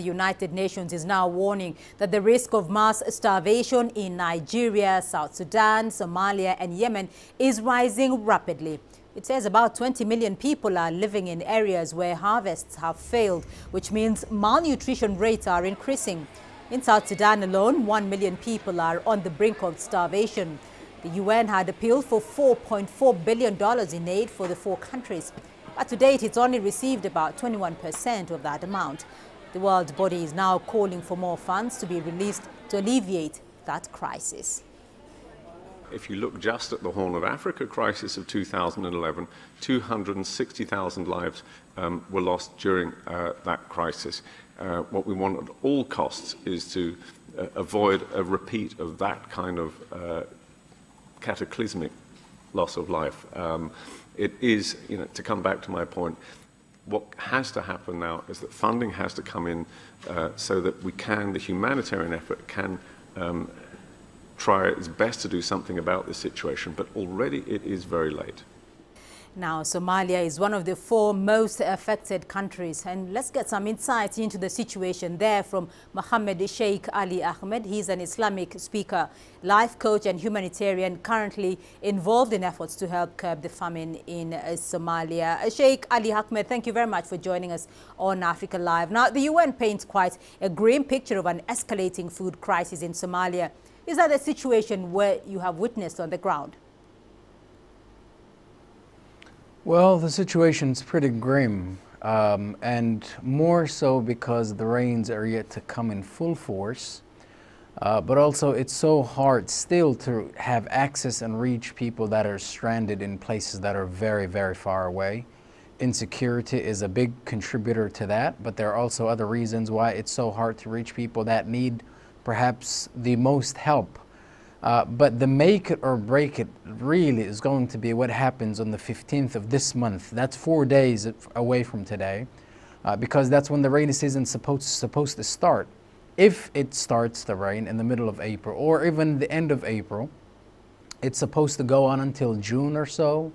The United Nations is now warning that the risk of mass starvation in Nigeria, South Sudan, Somalia and Yemen is rising rapidly. It says about 20 million people are living in areas where harvests have failed, which means malnutrition rates are increasing. In South Sudan alone, 1 million people are on the brink of starvation. The UN had appealed for $4.4 billion in aid for the four countries. But to date, it's only received about 21% of that amount. The world body is now calling for more funds to be released to alleviate that crisis. If you look just at the Horn of Africa crisis of 2011, 260,000 lives were lost during that crisis. What we want at all costs is to avoid a repeat of that kind of cataclysmic loss of life. It is, to come back to my point, what has to happen now is that funding has to come in so that the humanitarian effort can try its best to do something about this situation, but already it is very late. Now, Somalia is one of the four most affected countries, and let's get some insights into the situation there from Mohammed Sheikh Ali Ahmed. He's an Islamic speaker, life coach and humanitarian currently involved in efforts to help curb the famine in Somalia. Sheikh Ali Ahmed, thank you very much for joining us on Africa Live. Now, the UN paints quite a grim picture of an escalating food crisis in Somalia. Is that the situation where you have witnessed on the ground? Well, the situation's pretty grim, and more so because the rains are yet to come in full force, but also it's so hard still to have access and reach people that are stranded in places that are very, very far away. Insecurity is a big contributor to that, but there are also other reasons why it's so hard to reach people that need perhaps the most help. But the make it or break it really is going to be what happens on the 15th of this month. That's 4 days away from today, because that's when the rainy season is supposed to start. If it starts to rain in the middle of April or even the end of April, it's supposed to go on until June or so.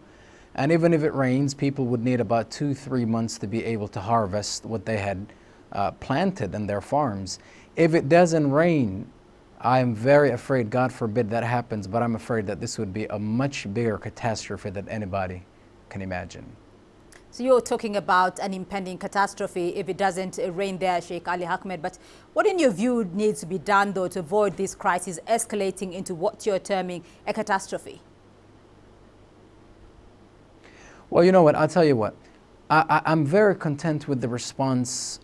And even if it rains, people would need about 2-3 months to be able to harvest what they had planted in their farms. If it doesn't rain, I'm very afraid, God forbid that happens, but I'm afraid that this would be a much bigger catastrophe than anybody can imagine. So you're talking about an impending catastrophe if it doesn't rain there, Sheikh Ali Ahmed. But what in your view needs to be done, though, to avoid this crisis escalating into what you're terming a catastrophe? Well, you know what, I'll tell you what. I'm very content with the response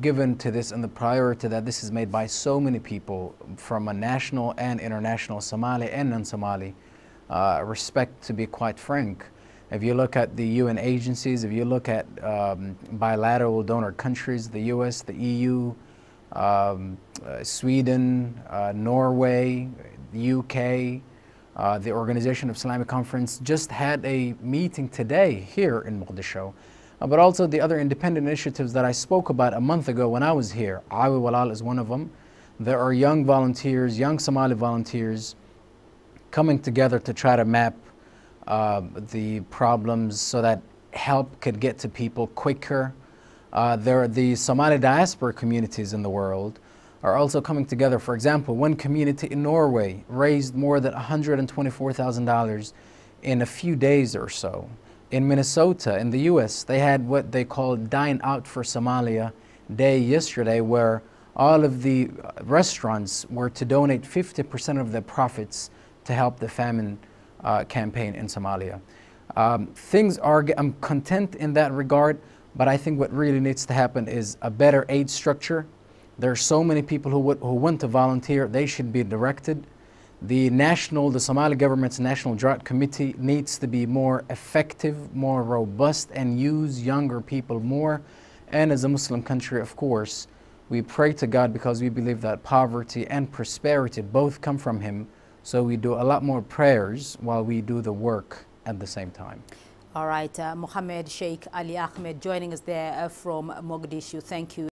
given to this and the priority that this is made by so many people from a national and international, Somali and non-Somali respect, to be quite frank. If you look at the UN agencies, if you look at bilateral donor countries, the US, the EU, Sweden, Norway, the UK, the Organization of Islamic Conference just had a meeting today here in Mogadishu. But also the other independent initiatives that I spoke about a month ago when I was here. Awi Walal is one of them. There are young volunteers, young Somali volunteers coming together to try to map the problems so that help could get to people quicker. There are the Somali diaspora communities in the world are also coming together. For example, one community in Norway raised more than $124,000 in a few days or so. In Minnesota, in the US, they had what they call Dine Out for Somalia Day yesterday, where all of the restaurants were to donate 50% of their profits to help the famine campaign in Somalia. I'm content in that regard, but I think what really needs to happen is a better aid structure. There are so many people who want to volunteer. They should be directed. The Somali government's National Drought Committee needs to be more effective, more robust, and use younger people more. And as a Muslim country, of course, we pray to God because we believe that poverty and prosperity both come from Him. So we do a lot more prayers while we do the work at the same time. All right, Mohammed Sheikh Ali Ahmed joining us there from Mogadishu. Thank you.